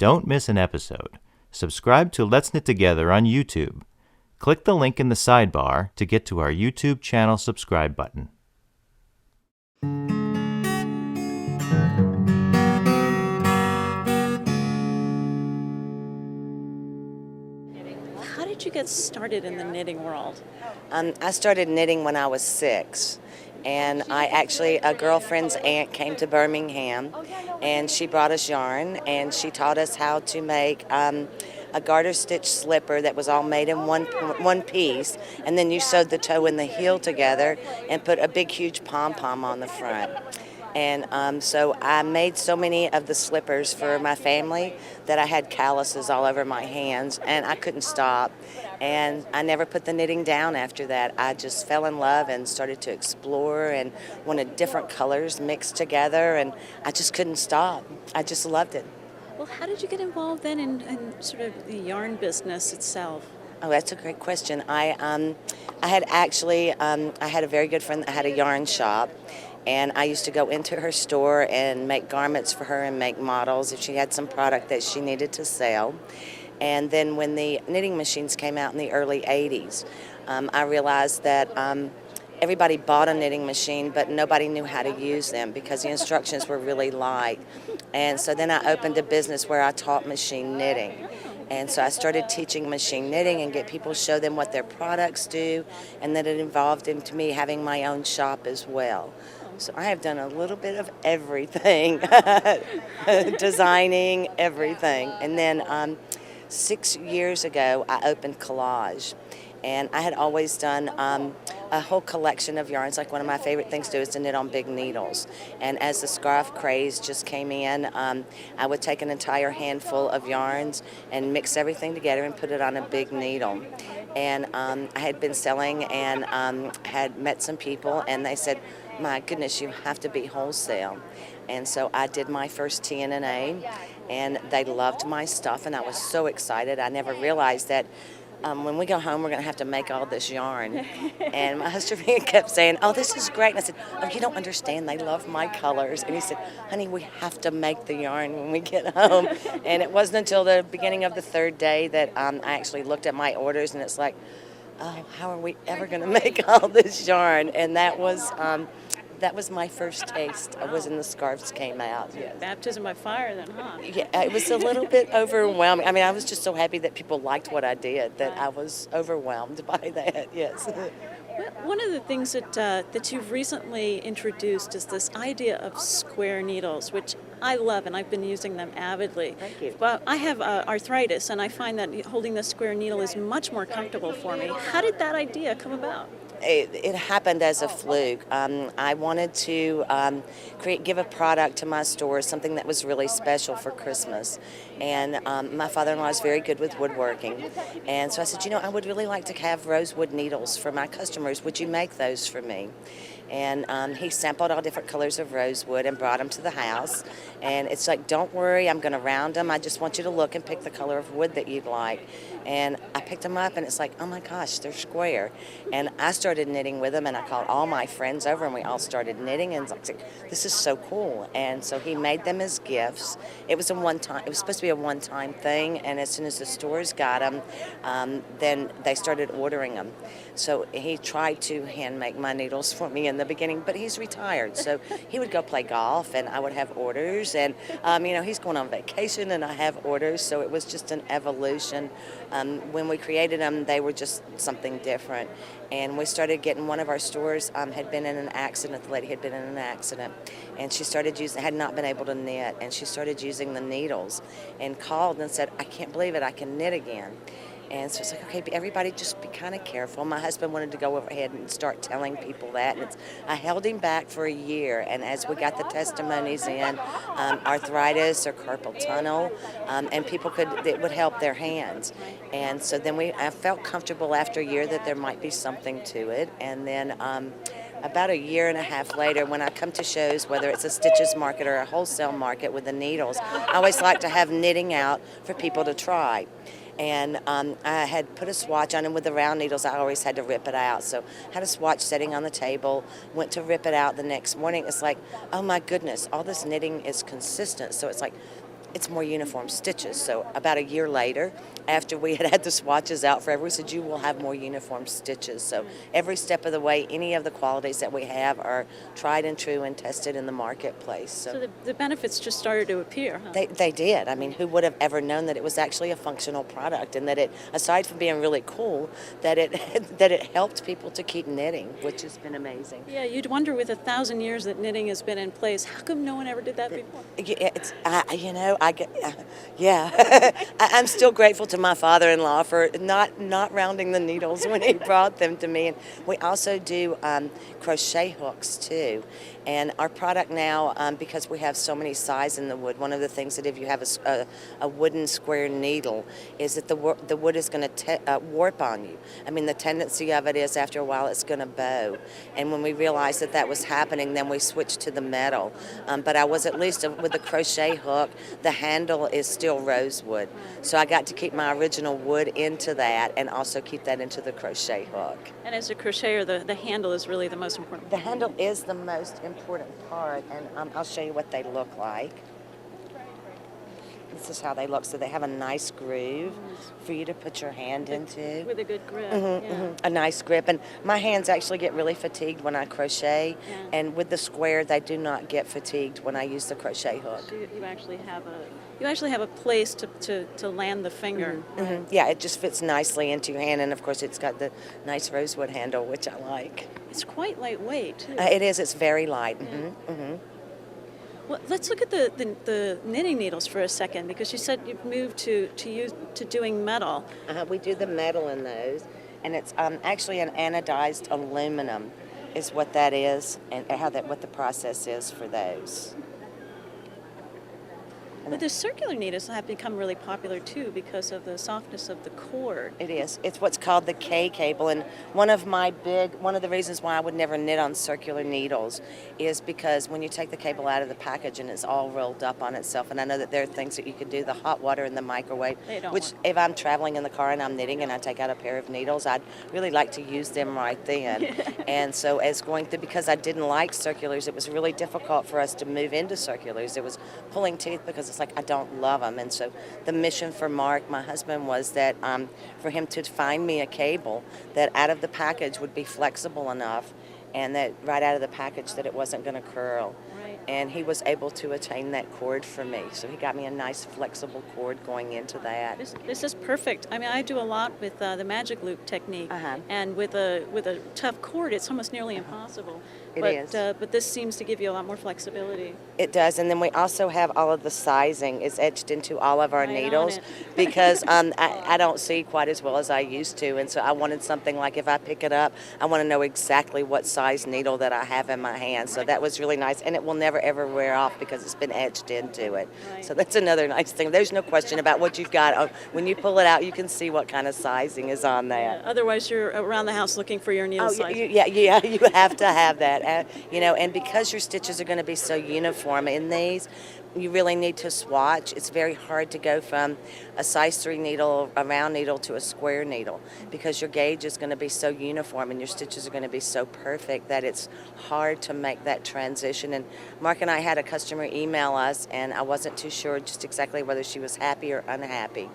Don't miss an episode. Subscribe to Let's Knit Together on YouTube. Click the link in the sidebar to get to our YouTube channel subscribe button. How did you get started in the knitting world? I started knitting when I was 6. And a girlfriend's aunt came to Birmingham, and she brought us yarn, and she taught us how to make a garter stitch slipper that was all made in one piece, and then you sewed the toe and the heel together and put a big, huge pom-pom on the front. And so I made so many of the slippers for my family that I had calluses all over my hands, and I couldn't stop. And I never put the knitting down after that. I just fell in love and started to explore and wanted different colors mixed together, and I just couldn't stop. I just loved it. Well, how did you get involved then in sort of the yarn business itself? Oh, that's a great question. I had a very good friend that had a yarn shop, and I used to go into her store and make garments for her and make models if she had some product that she needed to sell. And then when the knitting machines came out in the early 80s, I realized that everybody bought a knitting machine, but nobody knew how to use them because the instructions were really light. And so then I opened a business where I taught machine knitting. And so I started teaching machine knitting and get people to show them what their products do, and then it involved into me having my own shop as well. So I have done a little bit of everything, designing, everything. And then 6 years ago, I opened Kollage. And I had always done a whole collection of yarns. Like, one of my favorite things to do is to knit on big needles. And as the scarf craze just came in, I would take an entire handful of yarns and mix everything together and put it on a big needle. And I had been selling and had met some people, and they said, "My goodness, you have to be wholesale." And so I did my first TNNA, and they loved my stuff, and I was so excited. I never realized that when we go home, we're going to have to make all this yarn. And my husband kept saying, "Oh, this is great." And I said, "Oh, you don't understand. They love my colors." And he said, "Honey, we have to make the yarn when we get home." And it wasn't until the beginning of the third day that I actually looked at my orders, and it's like, oh, how are we ever going to make all this yarn? And that was my first taste. I was when the scarves came out. Yes. Baptism by fire then, huh? Yeah, it was a little bit overwhelming. I mean, I was just so happy that people liked what I did that I was overwhelmed by that, yes. One of the things that you've recently introduced is this idea of square needles, which I love, and I've been using them avidly. Thank you. But I have arthritis, and I find that holding the square needle is much more comfortable for me. How did that idea come about? It happened as a fluke. I wanted to give a product to my store, something that was really special for Christmas. And my father-in-law is very good with woodworking. And so I said, I would really like to have rosewood needles for my customers. Would you make those for me? And he sampled all different colors of rosewood and brought them to the house. And it's like, don't worry, I'm going to round them. I just want you to look and pick the color of wood that you'd like. And I picked them up, and it's like, oh my gosh, they're square. And I started knitting with them, and I called all my friends over, and we all started knitting. And it's like, this is so cool. And so he made them as gifts. It was supposed to be a one-time thing. And as soon as the stores got them, then they started ordering them. So he tried to hand make my needles for me in the beginning, but he's retired. So he would go play golf, and I would have orders. And, he's going on vacation, and I have orders. So it was just an evolution. When we created them, they were just something different. And we started getting, one of our stores had been in an accident. The lady had been in an accident, and she had not been able to knit, and she started using the needles and called and said, "I can't believe it, I can knit again." And so it's like, okay, everybody just be kind of careful. My husband wanted to go ahead and start telling people that. And I held him back for a year. And as we got the testimonies in, arthritis or carpal tunnel, and it would help their hands. And so then I felt comfortable after a year that there might be something to it. And then about a year and a half later, when I come to shows, whether it's a stitches market or a wholesale market with the needles, I always like to have knitting out for people to try. And I had put a swatch on, and with the round needles, I always had to rip it out. So I had a swatch sitting on the table, went to rip it out the next morning. It's like, oh my goodness, all this knitting is consistent. So it's like, it's more uniform stitches. So about a year later, after we had the swatches out for everyone, we said you will have more uniform stitches. So every step of the way, any of the qualities that we have are tried and true and tested in the marketplace. So the benefits just started to appear, huh? They did. I mean, who would have ever known that it was actually a functional product, and that it, aside from being really cool, that it that it helped people to keep knitting, which has been amazing. Yeah, you'd wonder with 1,000 years that knitting has been in place, how come no one ever did that before? I'm still grateful to my father-in-law for not rounding the needles when he brought them to me. And we also do crochet hooks too. And our product now, because we have so many sizes in the wood, one of the things that if you have a wooden square needle is that the wood is going to warp on you. I mean, the tendency of it is after a while it's going to bow. And when we realized that that was happening, then we switched to the metal. But I was at least with the crochet hook, the handle is still rosewood. So I got to keep my original wood into that and also keep that into the crochet hook. And as a crocheter, the handle is really the most important The part. handle is the most important part, and I'll show you what they look like. This is how they look. So they have a nice groove for you to put your hand into. With a good grip. A nice grip. And my hands actually get really fatigued when I crochet, and with the square, they do not get fatigued when I use the crochet hook. So you actually have a place to land the finger. Yeah, it just fits nicely into your hand, and of course it's got the nice rosewood handle, which I like. It's quite lightweight, too. It is. It's very light. Well, let's look at the knitting needles for a second, because you said you've moved to doing metal. We do the metal in those, and it's actually an anodized aluminum is what that is, and what the process is for those. But the circular needles have become really popular too because of the softness of the cord. It is. It's what's called the K cable, and one of the reasons why I would never knit on circular needles is because when you take the cable out of the package and it's all rolled up on itself, and I know that there are things that you could do, the hot water in the microwave, which if I'm traveling in the car and I'm knitting and I take out a pair of needles, I'd really like to use them right then. And so because I didn't like circulars, it was really difficult for us to move into circulars. It was pulling teeth because it's like I don't love them. And so the mission for Mark, my husband, was that for him to find me a cable that out of the package would be flexible enough, and that right out of the package that it wasn't going to curl. Right. And he was able to attain that cord for me. So he got me a nice flexible cord going into that. This is perfect. I mean, I do a lot with the magic loop technique, and with a tough cord, it's almost nearly impossible. It is. But this seems to give you a lot more flexibility. It does, and then we also have all of the sizing is etched into all of our needles because I don't see quite as well as I used to, and so I wanted something like if I pick it up, I want to know exactly what size needle that I have in my hand. So that was really nice, and it will never ever wear off because it's been etched into it. Right. So that's another nice thing. There's no question about what you've got. When you pull it out, you can see what kind of sizing is on that. Otherwise, you're around the house looking for your needle size. Yeah, you have to have that. And because your stitches are going to be so uniform in these, you really need to swatch. It's very hard to go from a size 3 needle, a round needle, to a square needle because your gauge is going to be so uniform and your stitches are going to be so perfect that it's hard to make that transition. And Mark and I had a customer email us, and I wasn't too sure just exactly whether she was happy or unhappy.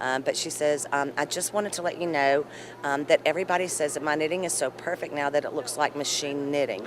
But she says, I just wanted to let you know that everybody says that my knitting is so perfect now that it looks like machine knitting.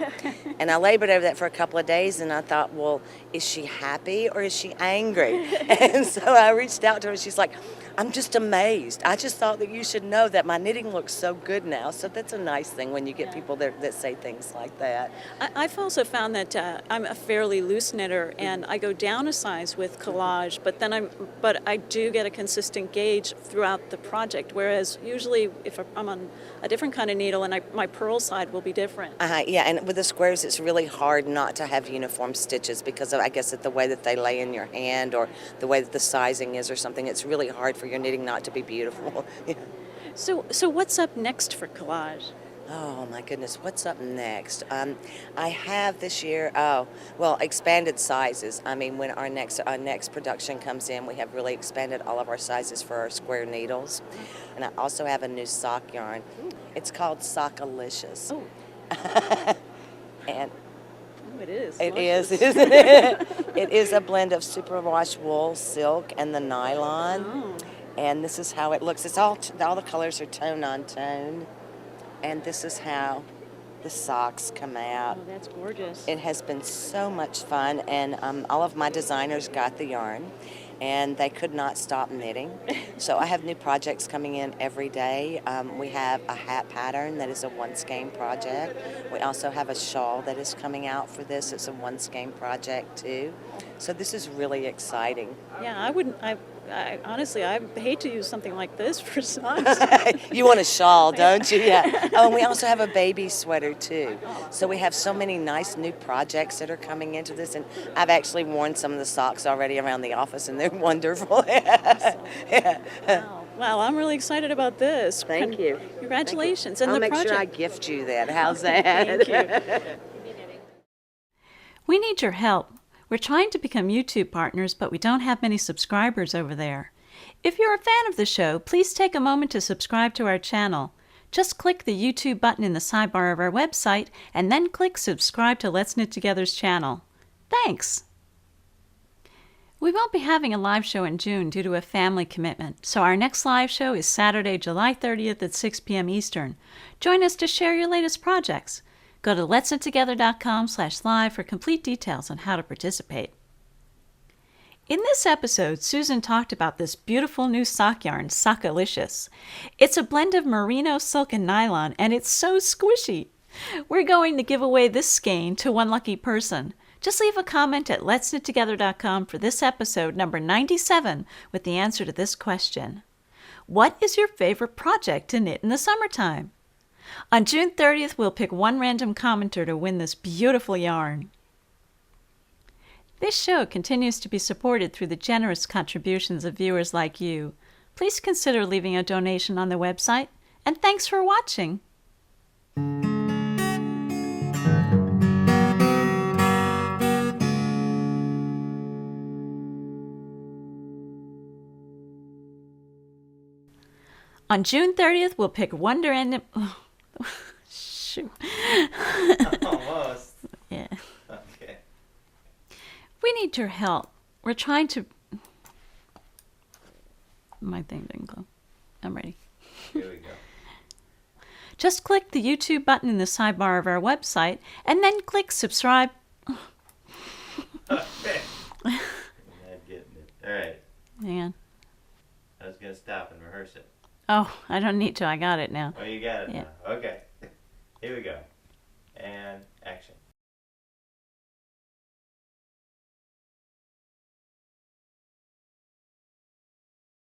And I labored over that for a couple of days, and I thought, well, is she happy or is she angry? And so I reached out to her, and she's like, I'm just amazed. I just thought that you should know that my knitting looks so good now. So that's a nice thing when you get people that say things like that. I've also found that I'm a fairly loose knitter, and I go down a size with collage, but I do get a consistent gauge throughout the project. Whereas usually, if I'm on a different kind of needle, and my purl side will be different. Yeah, and with the squares, it's really hard not to have uniform stitches because of, I guess, the way that they lay in your hand or the way that the sizing is or something. It's really hard for your knitting not to be beautiful. So what's up next for Kollage? Oh my goodness, what's up next? I have this year, expanded sizes. I mean, when our next production comes in, we have really expanded all of our sizes for our square needles. And I also have a new sock yarn. It's called Sock-a-licious. Oh. And It is. is. It luscious. is, isn't it? It is a blend of superwash wool, silk, and the nylon. Oh. And this is how it looks. It's all the colors are tone on tone. And this is how the socks come out. Oh, that's gorgeous. It has been so much fun, and all of my designers got the yarn, and they could not stop knitting. So I have new projects coming in every day. We have a hat pattern that is a one-skein project. We also have a shawl that is coming out for this. It's a one-skein project too. So this is really exciting. Yeah, I wouldn't. I honestly, I hate to use something like this for socks. You want a shawl, don't you? Yeah. Oh, and we also have a baby sweater too. So we have so many nice new projects that are coming into this, and I've actually worn some of the socks already around the office, and they're wonderful. Yeah. Wow. Well, I'm really excited about this. Thank you. Congratulations. Thank you. And I'll the make sure I project. gift you that. How's that? Thank you. We need your help. We're trying to become YouTube partners, but we don't have many subscribers over there. If you're a fan of the show, please take a moment to subscribe to our channel. Just click the YouTube button in the sidebar of our website and then click subscribe to Let's Knit Together's channel. Thanks! We won't be having a live show in June due to a family commitment, so our next live show is Saturday, July 30th at 6 p.m. Eastern. Join us to share your latest projects. Go to letsknittogether.com/live for complete details on how to participate. In this episode, Susan talked about this beautiful new sock yarn, Sock-a-licious. It's a blend of merino, silk, and nylon, and it's so squishy. We're going to give away this skein to one lucky person. Just leave a comment at letsknittogether.com for this episode, number 97, with the answer to this question. What is your favorite project to knit in the summertime? On June 30th, we'll pick one random commenter to win this beautiful yarn. This show continues to be supported through the generous contributions of viewers like you. Please consider leaving a donation on the website, and thanks for watching. On June 30th, we'll pick one random... Shoot. Almost. Yeah. Okay. We need your help. We're trying to... My thing didn't go. I'm ready. Here we go. Just click the YouTube button in the sidebar of our website, and then click subscribe. Okay. I'm not getting it. All right. Hang on. I was going to stop and rehearse it. Oh, I don't need to. I got it now. Oh, you got it Yeah. now. Okay. Here we go.